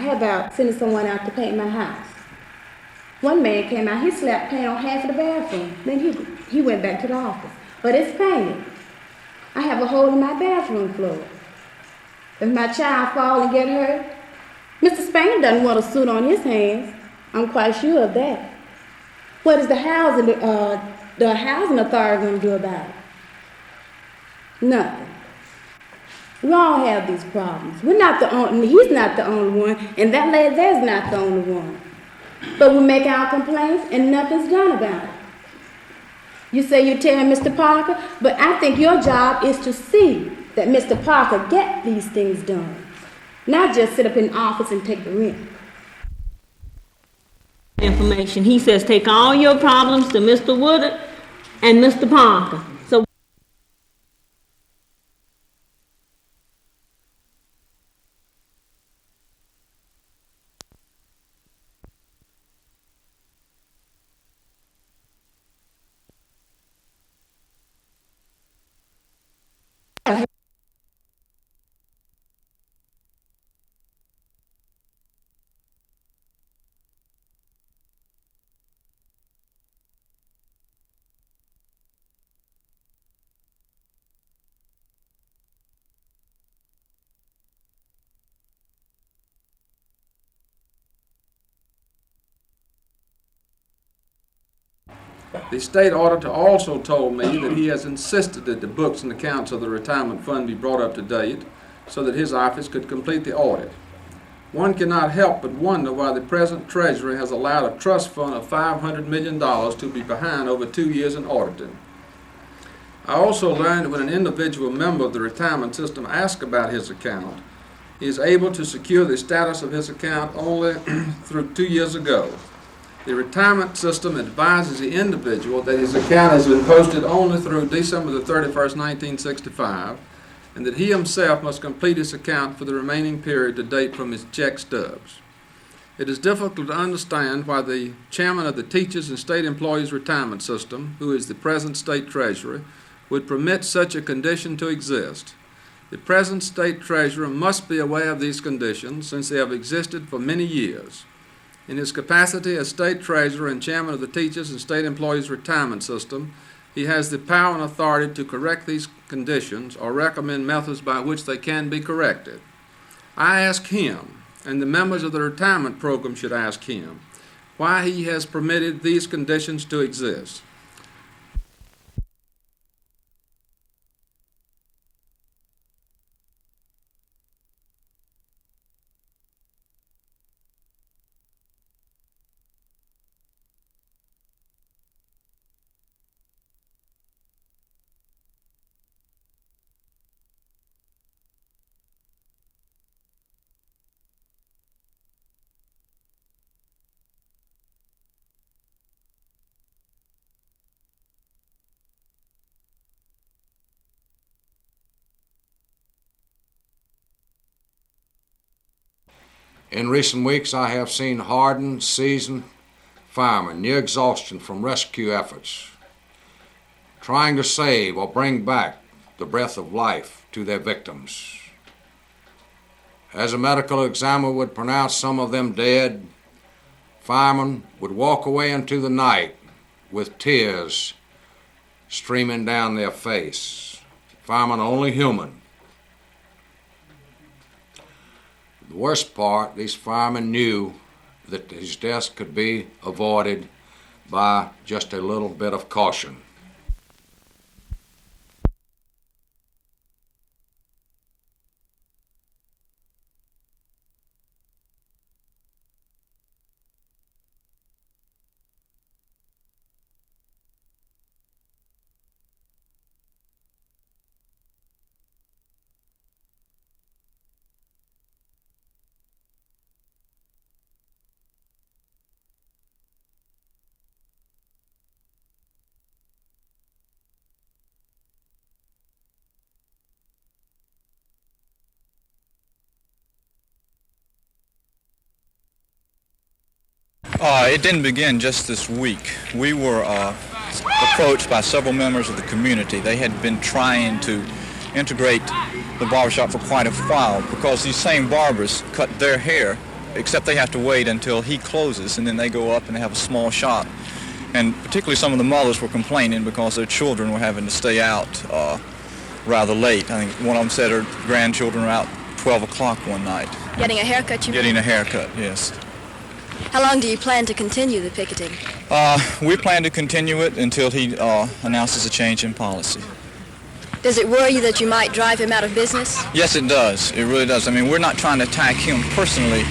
had about sending someone out to paint my house. One man came out, he slapped paint on half of the bathroom. Then he went back to the office. But it's painted. I have a hole in my bathroom floor. If my child fall and get hurt, Mr. Spain doesn't want a suit on his hands. I'm quite sure of that. What is the housing authority going to do about it? Nothing. We all have these problems. We're not the only, he's not the only one, and that lady there's not the only one. But we make our complaints and nothing's done about it. You say you're telling Mr. Parker, but I think your job is to see that Mr. Parker get these things done, not just sit up in the office and take the rent. Information. He says take all your problems to Mr. Woodard and Mr. Parker. So The state auditor also told me that he has insisted that the books and accounts of the retirement fund be brought up to date so that his office could complete the audit. One cannot help but wonder why the present treasurer has allowed a trust fund of $500 million to be behind over 2 years in auditing. I also learned that when an individual member of the retirement system asks about his account, he is able to secure the status of his account only through 2 years ago. The retirement system advises the individual that his account has been posted only through December the 31st, 1965, and that he himself must complete his account for the remaining period to date from his check stubs. It is difficult to understand why the chairman of the Teachers and State Employees Retirement System, who is the present state treasurer, would permit such a condition to exist. The present state treasurer must be aware of these conditions since they have existed for many years. In his capacity as state treasurer and chairman of the Teachers and State Employees Retirement System, he has the power and authority to correct these conditions or recommend methods by which they can be corrected. I ask him, and the members of the retirement program should ask him, why he has permitted these conditions to exist. In recent weeks, I have seen hardened, seasoned firemen near exhaustion from rescue efforts, trying to save or bring back the breath of life to their victims. As a medical examiner would pronounce some of them dead, firemen would walk away into the night with tears streaming down their face. Firemen are only human. The worst part, these firemen knew that his death could be avoided by just a little bit of caution. It didn't begin just this week. We were approached by several members of the community. They had been trying to integrate the barbershop for quite a while because these same barbers cut their hair except they have to wait until he closes, and then they go up and they have a small shop. And particularly some of the mothers were complaining because their children were having to stay out rather late. I think one of them said her grandchildren were out 12 o'clock one night. Getting a haircut, you mean? Getting a haircut, yes. How long do you plan to continue the picketing? We plan to continue it until he announces a change in policy. Does it worry you that you might drive him out of business? Yes, it does. It really does. I mean, we're not trying to attack him personally,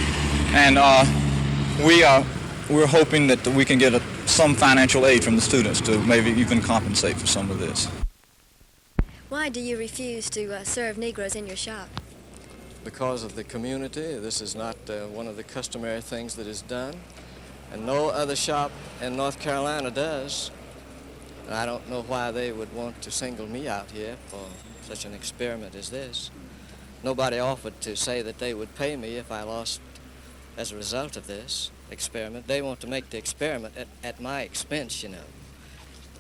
and we're hoping that we can get some financial aid from the students to maybe even compensate for some of this. Why do you refuse to serve Negroes in your shop? Because of the community. This is not one of the customary things that is done, and no other shop in North Carolina does. I don't know why they would want to single me out here for such an experiment as this. Nobody offered to say that they would pay me if I lost as a result of this experiment. They want to make the experiment at my expense, you know.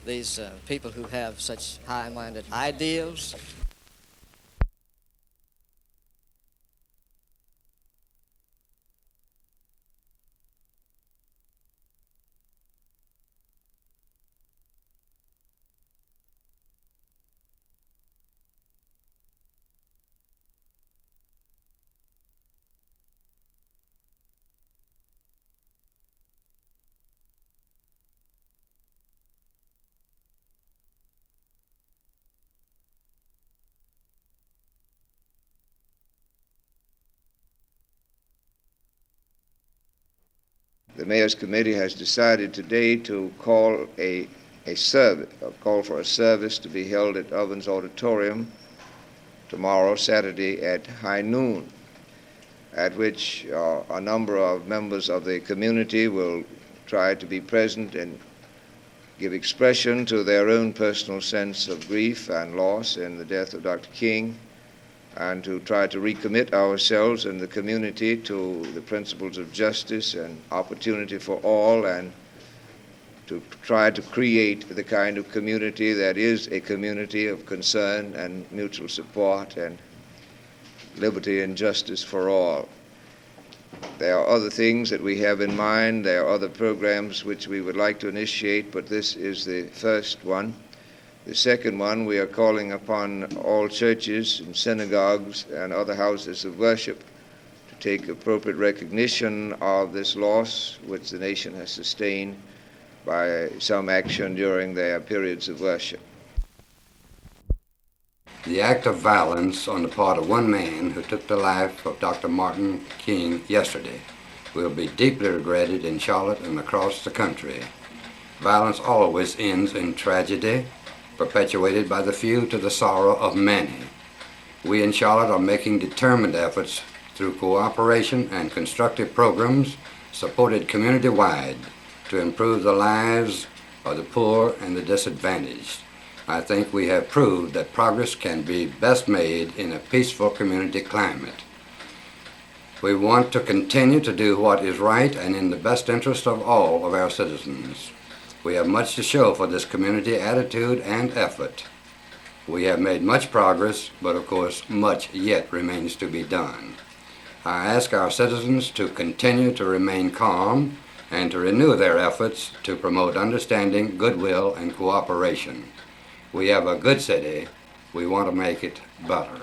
These people who have such high-minded ideals. The Mayor's Committee has decided today to call for a service to be held at Ovens Auditorium tomorrow, Saturday, at high noon, at which a number of members of the community will try to be present and give expression to their own personal sense of grief and loss in the death of Dr. King, and to try to recommit ourselves and the community to the principles of justice and opportunity for all, and to try to create the kind of community that is a community of concern and mutual support and liberty and justice for all. There are other things that we have in mind. There are other programs which we would like to initiate, but this is the first one. The second one, we are calling upon all churches and synagogues and other houses of worship to take appropriate recognition of this loss which the nation has sustained by some action during their periods of worship. The act of violence on the part of one man who took the life of Dr. Martin King yesterday will be deeply regretted in Charlotte and across the country. Violence always ends in tragedy, perpetuated by the few to the sorrow of many. We in Charlotte are making determined efforts through cooperation and constructive programs supported community-wide to improve the lives of the poor and the disadvantaged. I think we have proved that progress can be best made in a peaceful community climate. We want to continue to do what is right and in the best interest of all of our citizens. We have much to show for this community attitude and effort. We have made much progress, but of course much yet remains to be done. I ask our citizens to continue to remain calm and to renew their efforts to promote understanding, goodwill, and cooperation. We have a good city. We want to make it better.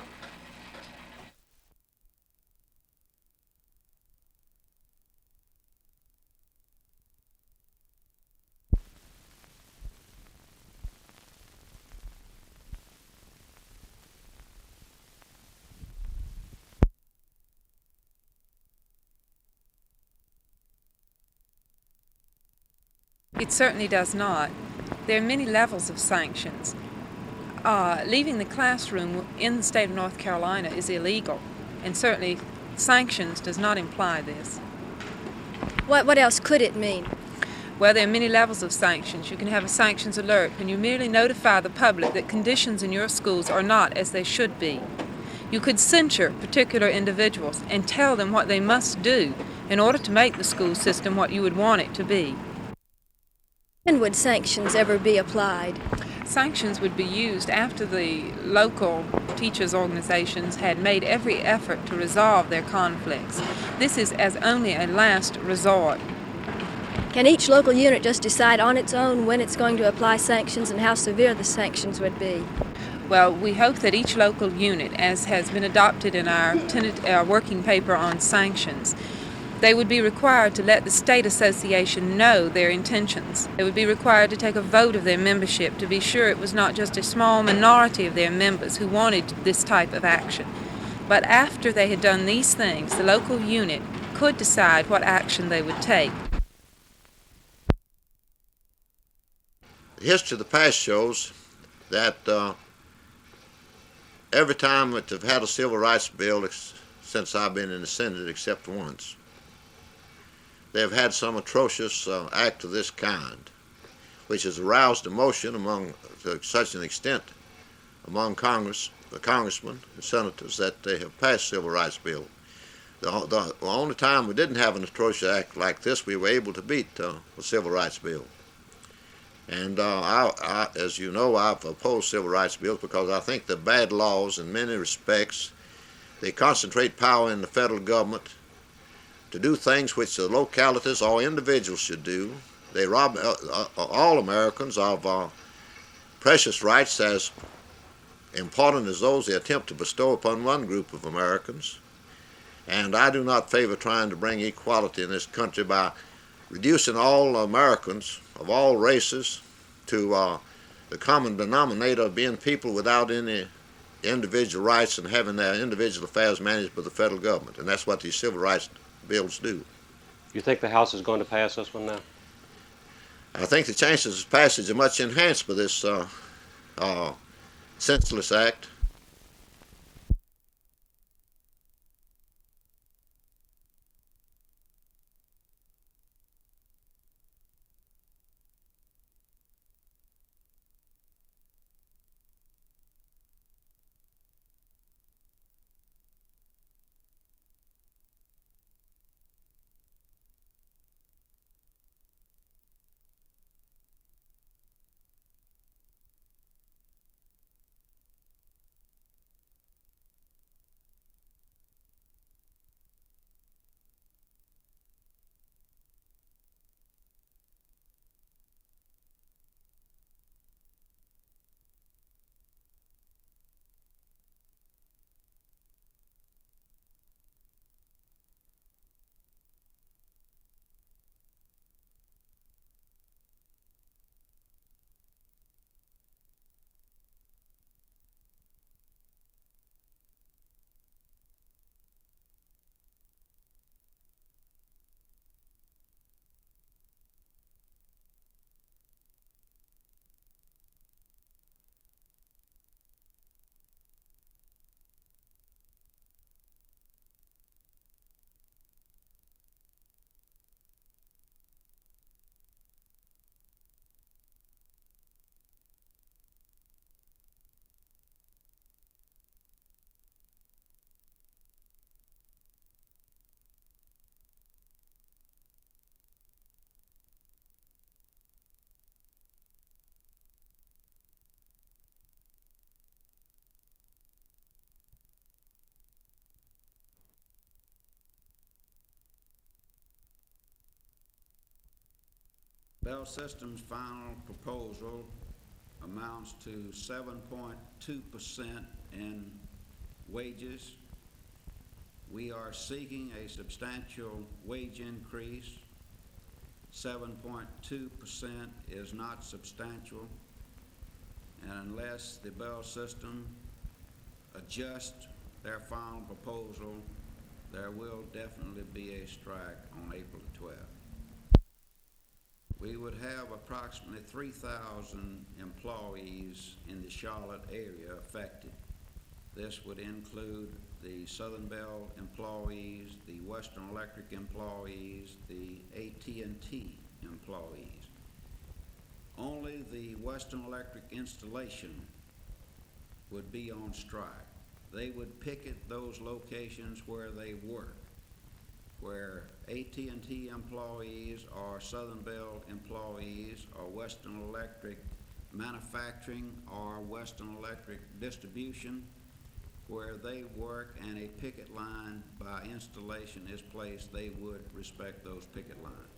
It certainly does not. There are many levels of sanctions. Leaving the classroom in the state of North Carolina is illegal, and certainly sanctions does not imply this. What else could it mean? Well, there are many levels of sanctions. You can have a sanctions alert when you merely notify the public that conditions in your schools are not as they should be. You could censure particular individuals and tell them what they must do in order to make the school system what you would want it to be. When would sanctions ever be applied? Sanctions would be used after the local teachers' organizations had made every effort to resolve their conflicts. This is as only a last resort. Can each local unit just decide on its own when it's going to apply sanctions and how severe the sanctions would be? Well, we hope that each local unit, as has been adopted in our working paper on sanctions, they would be required to let the state association know their intentions. They would be required to take a vote of their membership to be sure it was not just a small minority of their members who wanted this type of action. But after they had done these things, the local unit could decide what action they would take. The history of the past shows that every time that they've had a civil rights bill since I've been in the Senate, except once, they've had some atrocious act of this kind, which has aroused emotion to such an extent among the congressmen and senators that they have passed civil rights bill. The only time we didn't have an atrocious act like this, we were able to beat the civil rights bill. And as you know, I've opposed civil rights bills because I think they're bad laws in many respects. They concentrate power in the federal government to do things which the localities or individuals should do. They rob all Americans of precious rights as important as those they attempt to bestow upon one group of Americans. And I do not favor trying to bring equality in this country by reducing all Americans of all races to the common denominator of being people without any individual rights and having their individual affairs managed by the federal government. And that's what these civil rights bills do. You think the House is going to pass this one now? I think the chances of passage are much enhanced by this senseless act. Bell System's final proposal amounts to 7.2% in wages. We are seeking a substantial wage increase. 7.2% is not substantial, and unless the Bell System adjusts their final proposal, there will definitely be a strike on April the 12th. We would have approximately 3,000 employees in the Charlotte area affected. This would include the Southern Bell employees, the Western Electric employees, the AT&T employees. Only the Western Electric installation would be on strike. They would picket those locations where they work, where AT&T employees or Southern Bell employees or Western Electric manufacturing or Western Electric distribution where they work and a picket line by installation is placed, they would respect those picket lines.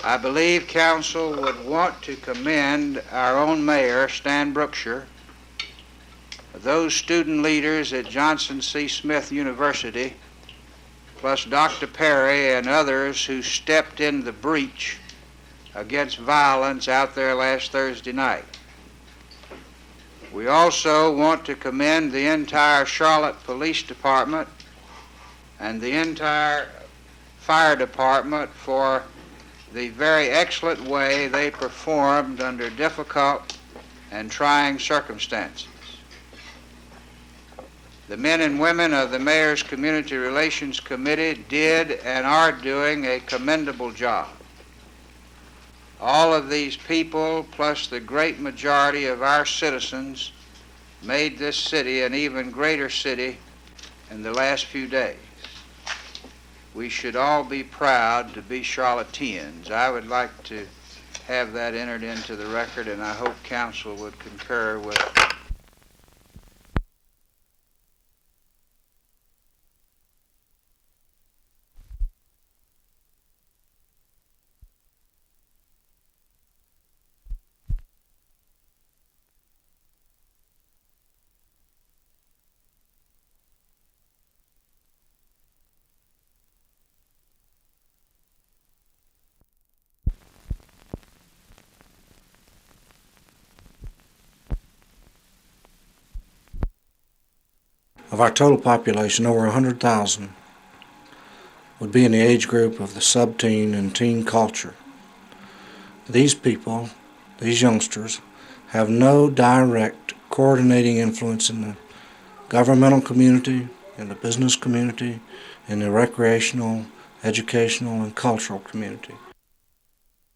I believe council would want to commend our own mayor, Stan Brookshire, those student leaders at Johnson C. Smith University, plus Dr. Perry and others who stepped in the breach against violence out there last Thursday night. We also want to commend the entire Charlotte Police Department and the entire fire department for the very excellent way they performed under difficult and trying circumstances. The men and women of the Mayor's Community Relations Committee did and are doing a commendable job. All of these people, plus the great majority of our citizens, made this city an even greater city in the last few days. We should all be proud to be Charlotteans. I would like to have that entered into the record, and I hope council would concur with Of our total population, over 100,000 would be in the age group of the sub-teen and teen culture. These people, these youngsters, have no direct coordinating influence in the governmental community, in the business community, in the recreational, educational, and cultural community.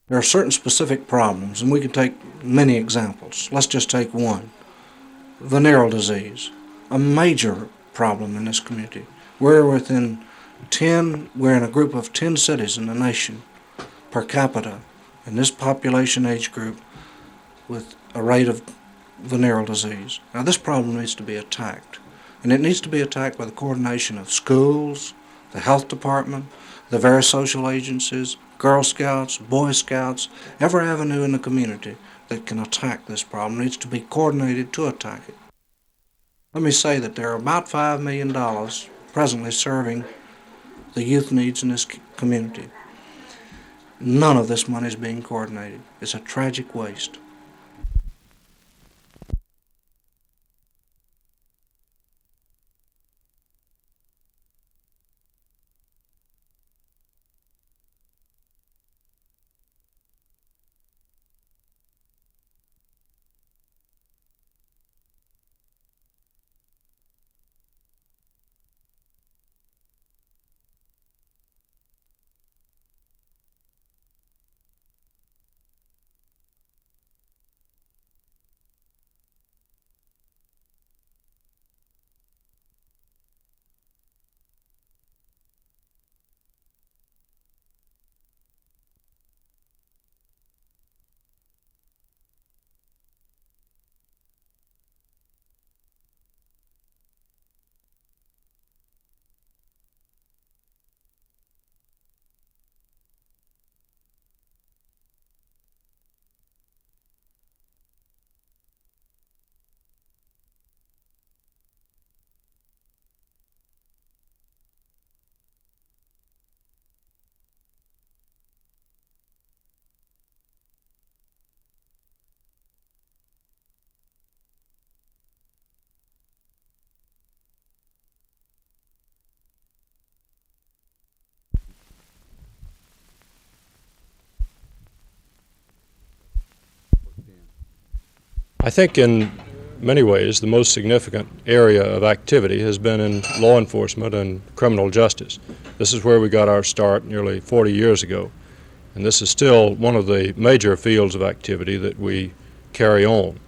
There are certain specific problems, and we can take many examples. Let's just take one. Venereal disease, a major problem in this community. We're in a group of 10 cities in the nation per capita in this population age group with a rate of venereal disease. Now this problem needs to be attacked, and it needs to be attacked by the coordination of schools, the health department, the various social agencies, Girl Scouts, Boy Scouts. Every avenue in the community that can attack this problem needs to be coordinated to attack it. Let me say that there are about $5 million presently serving the youth needs in this community. None of this money is being coordinated. It's a tragic waste. I think in many ways the most significant area of activity has been in law enforcement and criminal justice. This is where we got our start nearly 40 years ago, and this is still one of the major fields of activity that we carry on.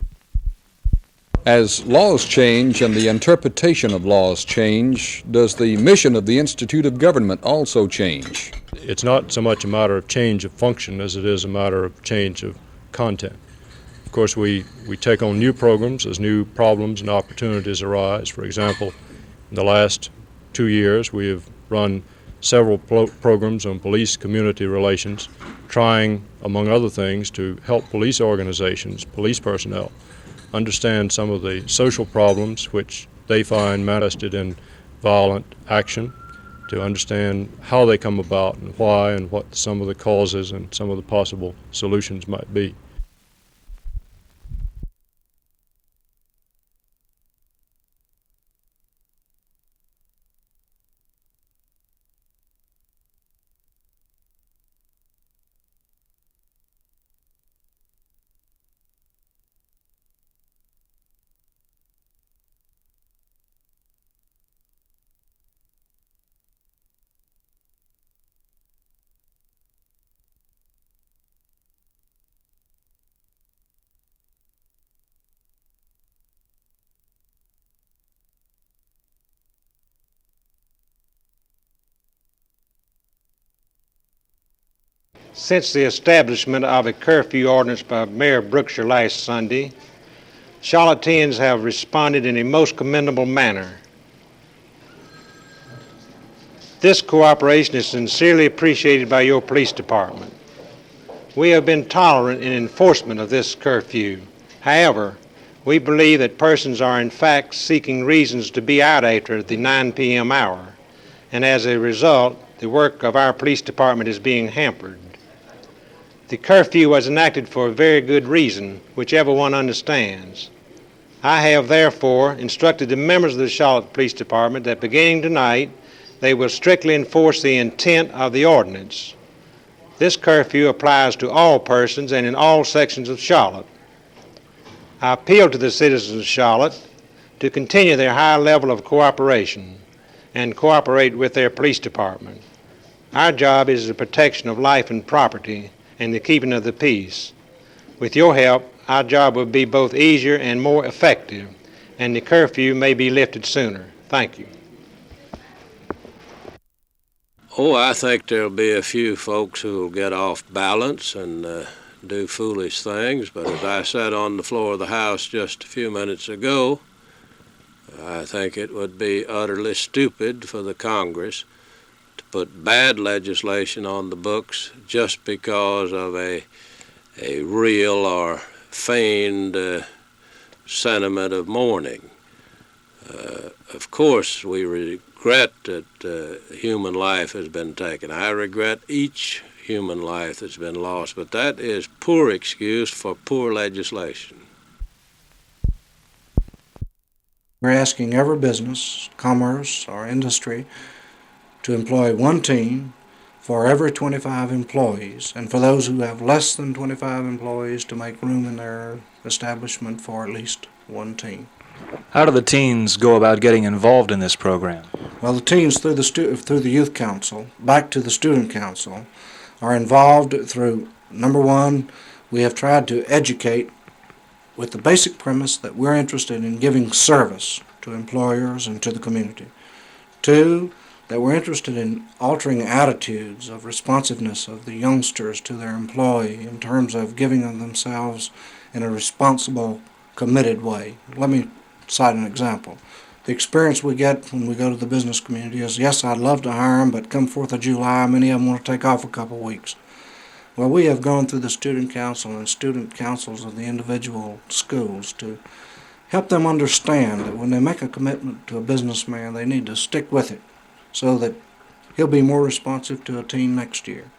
As laws change and the interpretation of laws change, does the mission of the Institute of Government also change? It's not so much a matter of change of function as it is a matter of change of content. Of course, we take on new programs as new problems and opportunities arise. For example, in the last 2 years, we have run several programs on police-community relations, trying, among other things, to help police organizations, police personnel, understand some of the social problems which they find manifested in violent action, to understand how they come about and why and what some of the causes and some of the possible solutions might be. Since the establishment of a curfew ordinance by Mayor Brookshire last Sunday, Charlotteans have responded in a most commendable manner. This cooperation is sincerely appreciated by your police department. We have been tolerant in enforcement of this curfew. However, we believe that persons are in fact seeking reasons to be out after the 9 p.m. hour, and as a result, the work of our police department is being hampered. The curfew was enacted for a very good reason, which everyone understands. I have therefore instructed the members of the Charlotte Police Department that beginning tonight, they will strictly enforce the intent of the ordinance. This curfew applies to all persons and in all sections of Charlotte. I appeal to the citizens of Charlotte to continue their high level of cooperation and cooperate with their police department. Our job is the protection of life and property and the keeping of the peace. With your help, our job will be both easier and more effective, and the curfew may be lifted sooner. Thank you. Oh, I think there'll be a few folks who will get off balance and do foolish things, but as I said on the floor of the House just a few minutes ago, I think it would be utterly stupid for the Congress to put bad legislation on the books just because of a real or feigned sentiment of mourning. Of course, we regret that human life has been taken. I regret each human life that's been lost, but that is poor excuse for poor legislation. We're asking every business, commerce, or industry to employ one teen for every 25 employees, and for those who have less than 25 employees to make room in their establishment for at least one teen. How do the teens go about getting involved in this program? Well, the teens through the youth council, back to the student council, are involved through, number one, we have tried to educate with the basic premise that we're interested in giving service to employers and to the community. Two, that we're interested in altering attitudes of responsiveness of the youngsters to their employee in terms of giving of themselves in a responsible, committed way. Let me cite an example. The experience we get when we go to the business community is, yes, I'd love to hire them, but come 4th of July, many of them want to take off a couple weeks. Well, we have gone through the student council and student councils of the individual schools to help them understand that when they make a commitment to a businessman, they need to stick with it so that he'll be more responsive to a teen next year.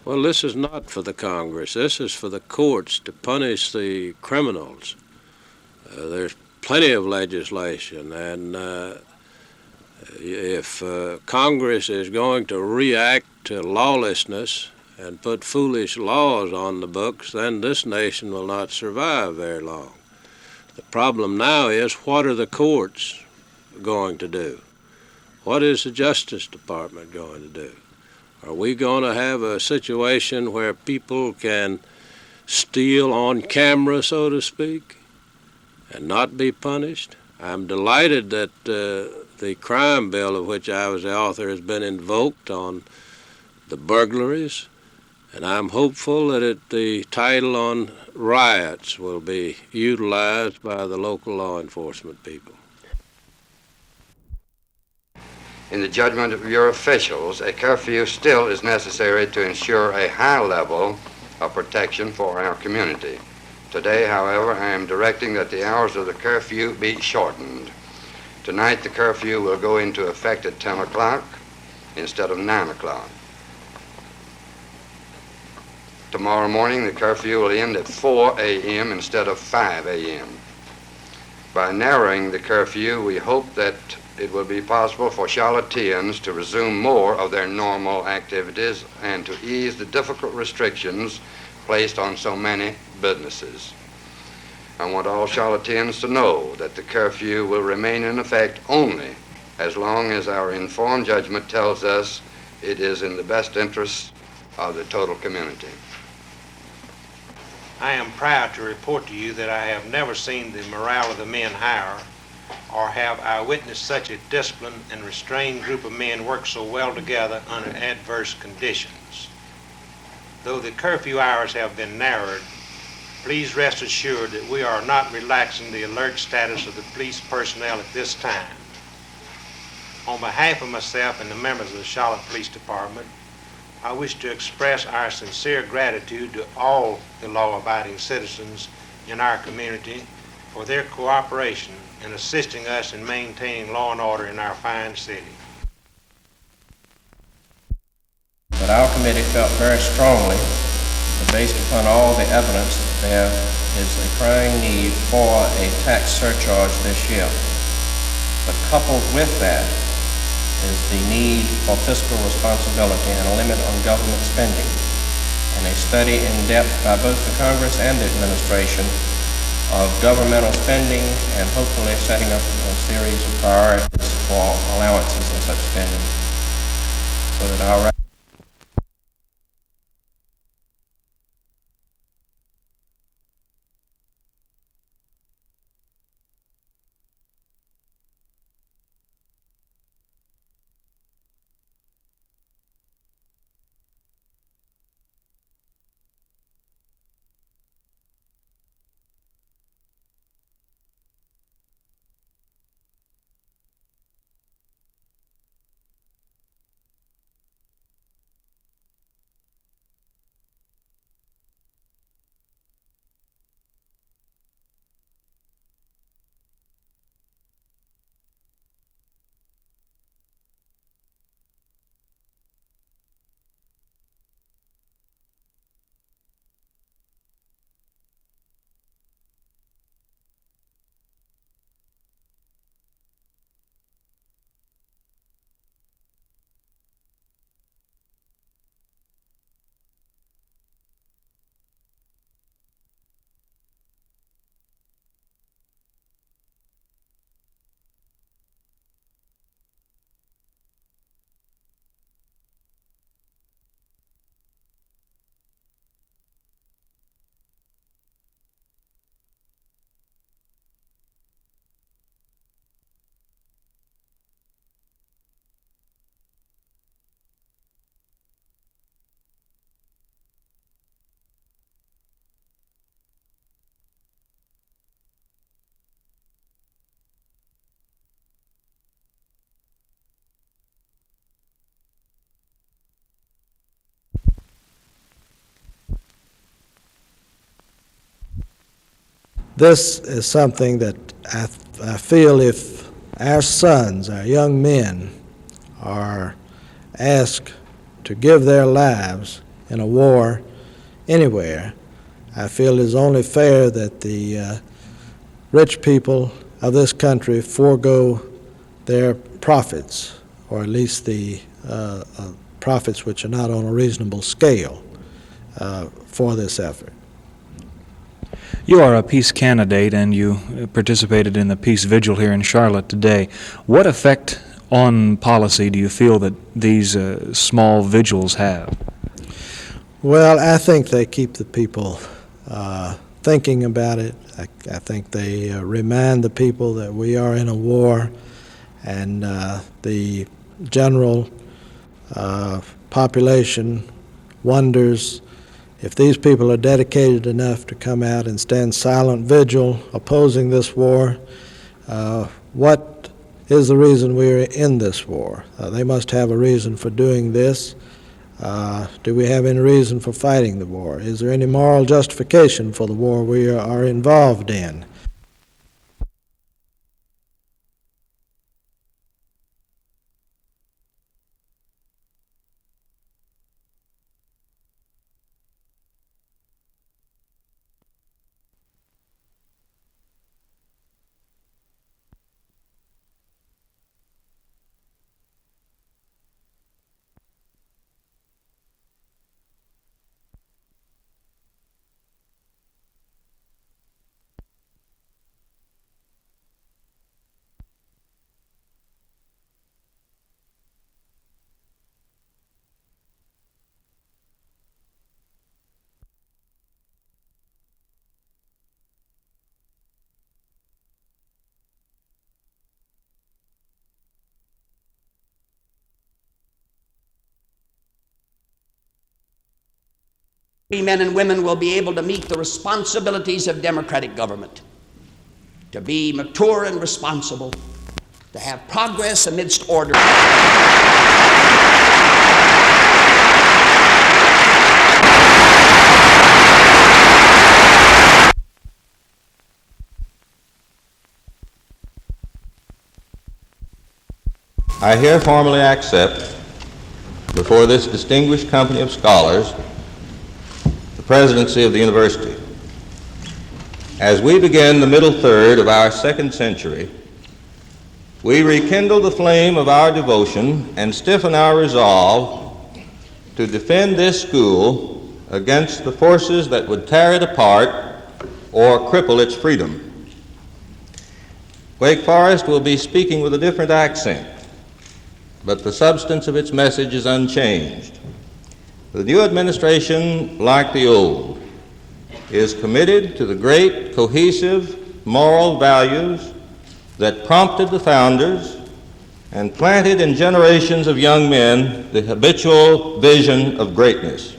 Well, this is not for the Congress. This is for the courts to punish the criminals. There's plenty of legislation, and if Congress is going to react to lawlessness and put foolish laws on the books, then this nation will not survive very long. The problem now is, what are the courts going to do? What is the Justice Department going to do? Are we going to have a situation where people can steal on camera, so to speak, and not be punished? I'm delighted that the crime bill of which I was the author has been invoked on the burglaries, and I'm hopeful that the title on riots will be utilized by the local law enforcement people. In the judgment of your officials, a curfew still is necessary to ensure a high level of protection for our community. Today, however, I am directing that the hours of the curfew be shortened. Tonight, the curfew will go into effect at 10 o'clock instead of 9 o'clock. Tomorrow morning, the curfew will end at 4 a.m. instead of 5 a.m. By narrowing the curfew, we hope that it will be possible for Charlotteans to resume more of their normal activities and to ease the difficult restrictions placed on so many businesses. I want all Charlotteans to know that the curfew will remain in effect only as long as our informed judgment tells us it is in the best interest of the total community. I am proud to report to you that I have never seen the morale of the men higher, or have I witnessed such a disciplined and restrained group of men work so well together under adverse conditions. Though the curfew hours have been narrowed, please rest assured that we are not relaxing the alert status of the police personnel at this time. On behalf of myself and the members of the Charlotte Police Department, I wish to express our sincere gratitude to all the law-abiding citizens in our community for their cooperation in assisting us in maintaining law and order in our fine city. But our committee felt very strongly that based upon all the evidence that there is a crying need for a tax surcharge this year. But coupled with that is the need for fiscal responsibility and a limit on government spending, and a study in depth by both the Congress and the administration of governmental spending, and hopefully setting up a series of priorities for allowances in such spending, so that our This is something that I feel if our sons, our young men, are asked to give their lives in a war anywhere, I feel it is only fair that the rich people of this country forego their profits, or at least the profits which are not on a reasonable scale. for this effort. You are a peace candidate and you participated in the peace vigil here in Charlotte today. What effect on policy do you feel that these small vigils have? Well, I think they keep the people thinking about it. I think they remind the people that we are in a war, and the general population wonders if these people are dedicated enough to come out and stand silent vigil opposing this war, what is the reason we're in this war? They must have a reason for doing this. Do we have any reason for fighting the war? Is there any moral justification for the war we are involved in? Men and women will be able to meet the responsibilities of democratic government, to be mature and responsible, to have progress amidst order. I here formally accept before this distinguished company of scholars the presidency of the university. As we begin the middle third of our second century, we rekindle the flame of our devotion and stiffen our resolve to defend this school against the forces that would tear it apart or cripple its freedom. Wake Forest will be speaking with a different accent, but the substance of its message is unchanged. The new administration, like the old, is committed to the great, cohesive, moral values that prompted the founders and planted in generations of young men the habitual vision of greatness.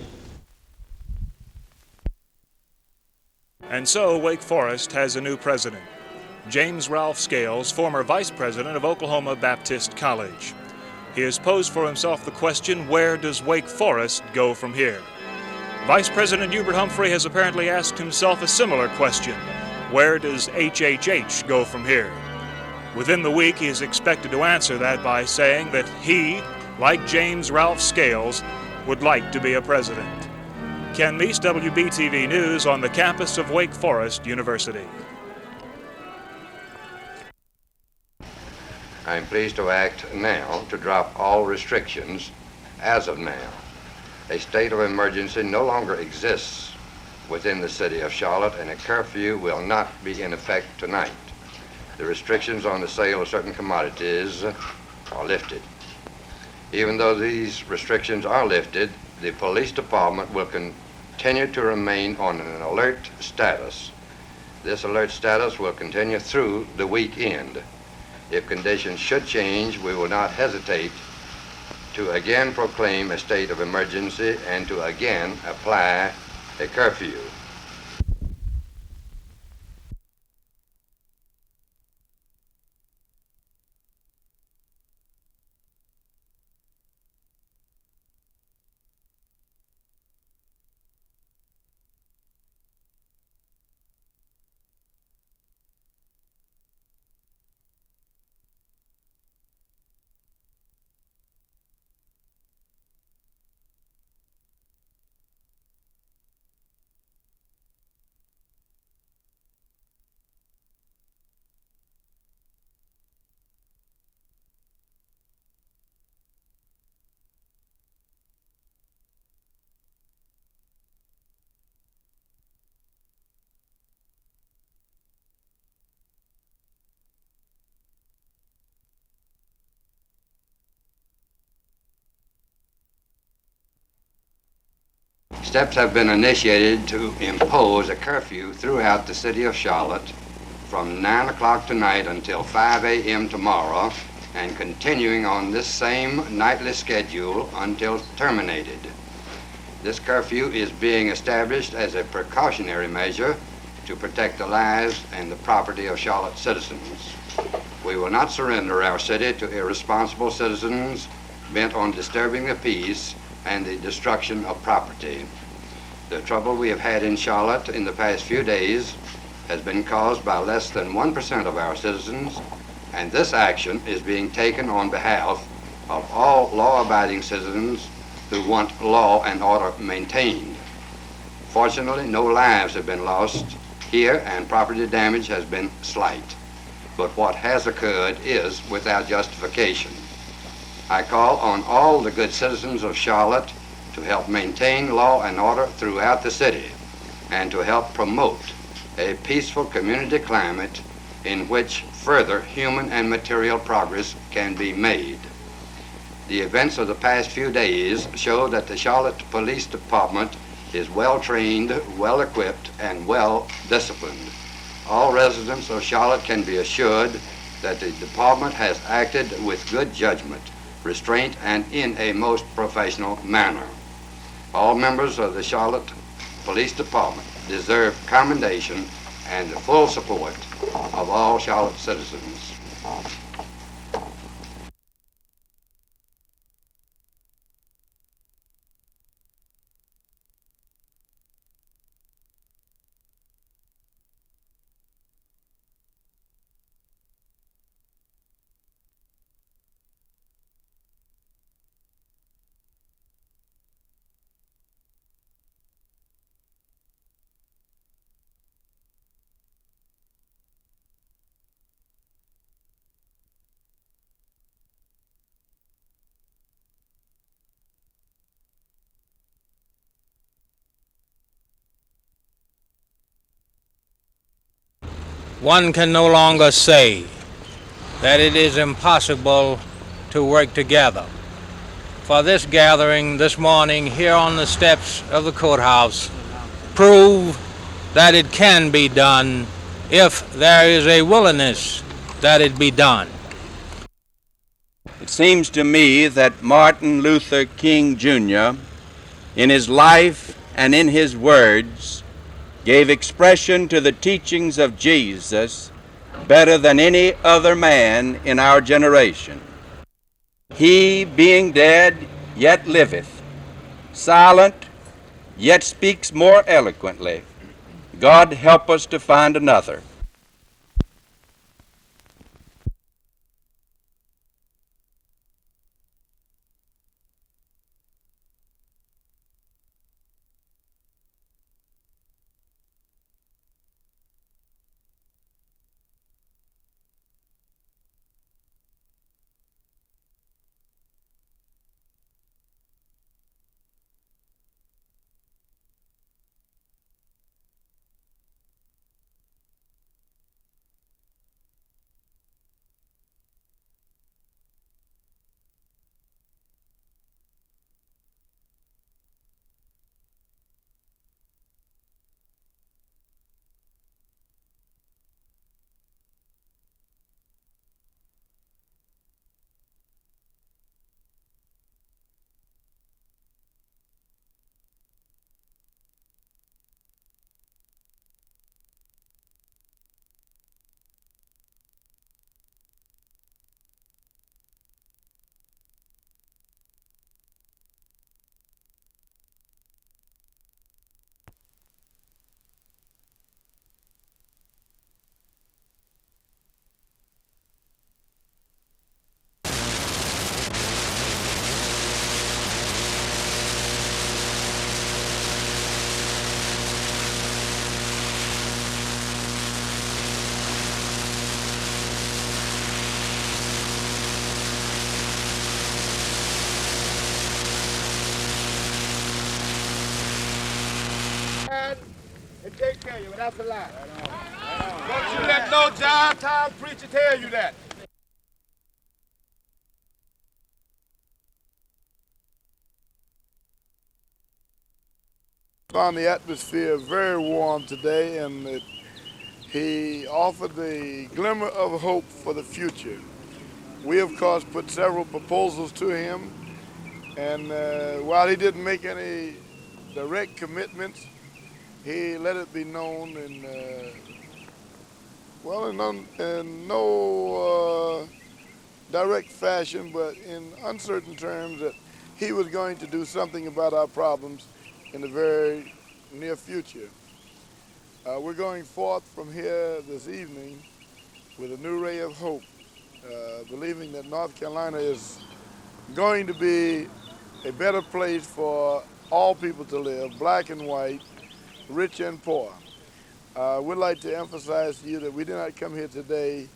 And so Wake Forest has a new president, James Ralph Scales, former vice president of Oklahoma Baptist College. He has posed for himself the question, where does Wake Forest go from here? Vice President Hubert Humphrey has apparently asked himself a similar question, where does HHH go from here? Within the week, he is expected to answer that by saying that he, like James Ralph Scales, would like to be a president. Ken Meese, WBTV News, on the campus of Wake Forest University. I'm pleased to act now to drop all restrictions as of now. A state of emergency no longer exists within the city of Charlotte, and a curfew will not be in effect tonight. The restrictions on the sale of certain commodities are lifted. Even though these restrictions are lifted, the police department will continue to remain on an alert status. This alert status will continue through the weekend. If conditions should change, we will not hesitate to again proclaim a state of emergency and to again apply a curfew. Steps have been initiated to impose a curfew throughout the city of Charlotte from 9 o'clock tonight until 5 a.m. tomorrow, and continuing on this same nightly schedule until terminated. This curfew is being established as a precautionary measure to protect the lives and the property of Charlotte citizens. We will not surrender our city to irresponsible citizens bent on disturbing the peace and the destruction of property. The trouble we have had in Charlotte in the past few days has been caused by less than 1% of our citizens, and this action is being taken on behalf of all law-abiding citizens who want law and order maintained. Fortunately, no lives have been lost here and property damage has been slight. But what has occurred is without justification. I call on all the good citizens of Charlotte to help maintain law and order throughout the city and to help promote a peaceful community climate in which further human and material progress can be made. The events of the past few days show that the Charlotte Police Department is well trained, well equipped, and well disciplined. All residents of Charlotte can be assured that the department has acted with good judgment, restraint, and in a most professional manner. All members of the Charlotte Police Department deserve commendation and the full support of all Charlotte citizens. One can no longer say that it is impossible to work together. For this gathering this morning here on the steps of the courthouse prove that it can be done if there is a willingness that it be done. It seems to me that Martin Luther King Jr., in his life and in his words, gave expression to the teachings of Jesus better than any other man in our generation. He, being dead, yet liveth, silent, yet speaks more eloquently. God help us to find another. And take care of you, that's a lie. Don't you let no jive time preacher tell you that. found the atmosphere very warm today, and he offered the glimmer of hope for the future. We, of course, put several proposals to him, and while he didn't make any direct commitments, he let it be known in no direct fashion, but in uncertain terms, that he was going to do something about our problems in the very near future. We're going forth from here this evening with a new ray of hope, believing that North Carolina is going to be a better place for all people to live, black and white, rich and poor. We'd like to emphasize to you that we did not come here today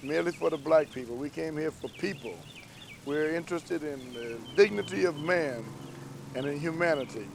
merely for the black people. We came here for people. We're interested in the dignity of man and in humanity.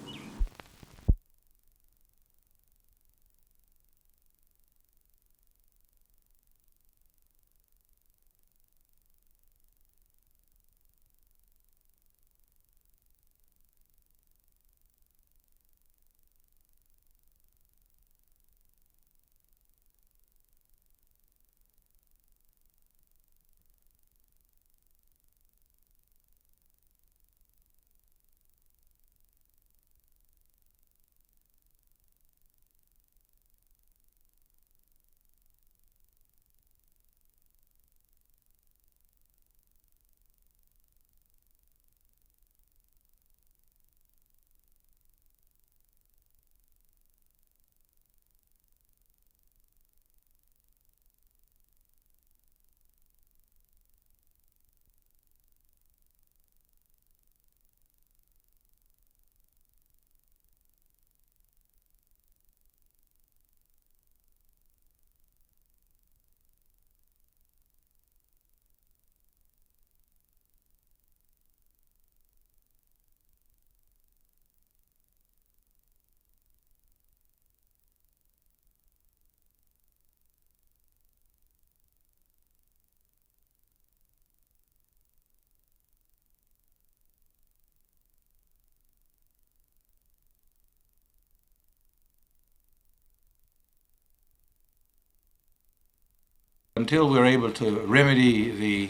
Until we're able to remedy the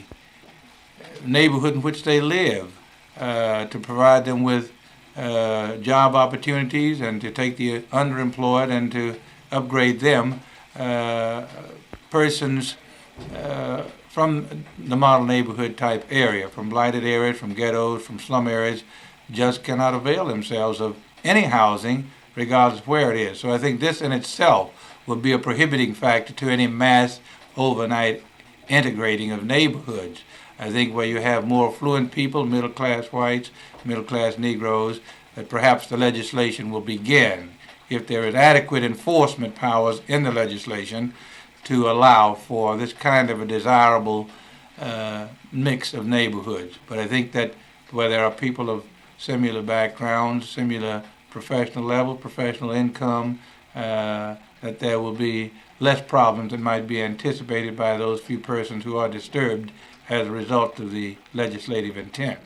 neighborhood in which they live, to provide them with job opportunities and to take the underemployed and to upgrade them, persons from the model neighborhood type area, from blighted areas, from ghettos, from slum areas, just cannot avail themselves of any housing regardless of where it is. So I think this in itself would be a prohibiting factor to any mass overnight integrating of neighborhoods. I think where you have more affluent people, middle-class whites, middle-class Negroes, that perhaps the legislation will begin, if there is adequate enforcement powers in the legislation, to allow for this kind of a desirable mix of neighborhoods. But I think that where there are people of similar backgrounds, similar professional level, professional income, that there will be less problems than might be anticipated by those few persons who are disturbed as a result of the legislative intent.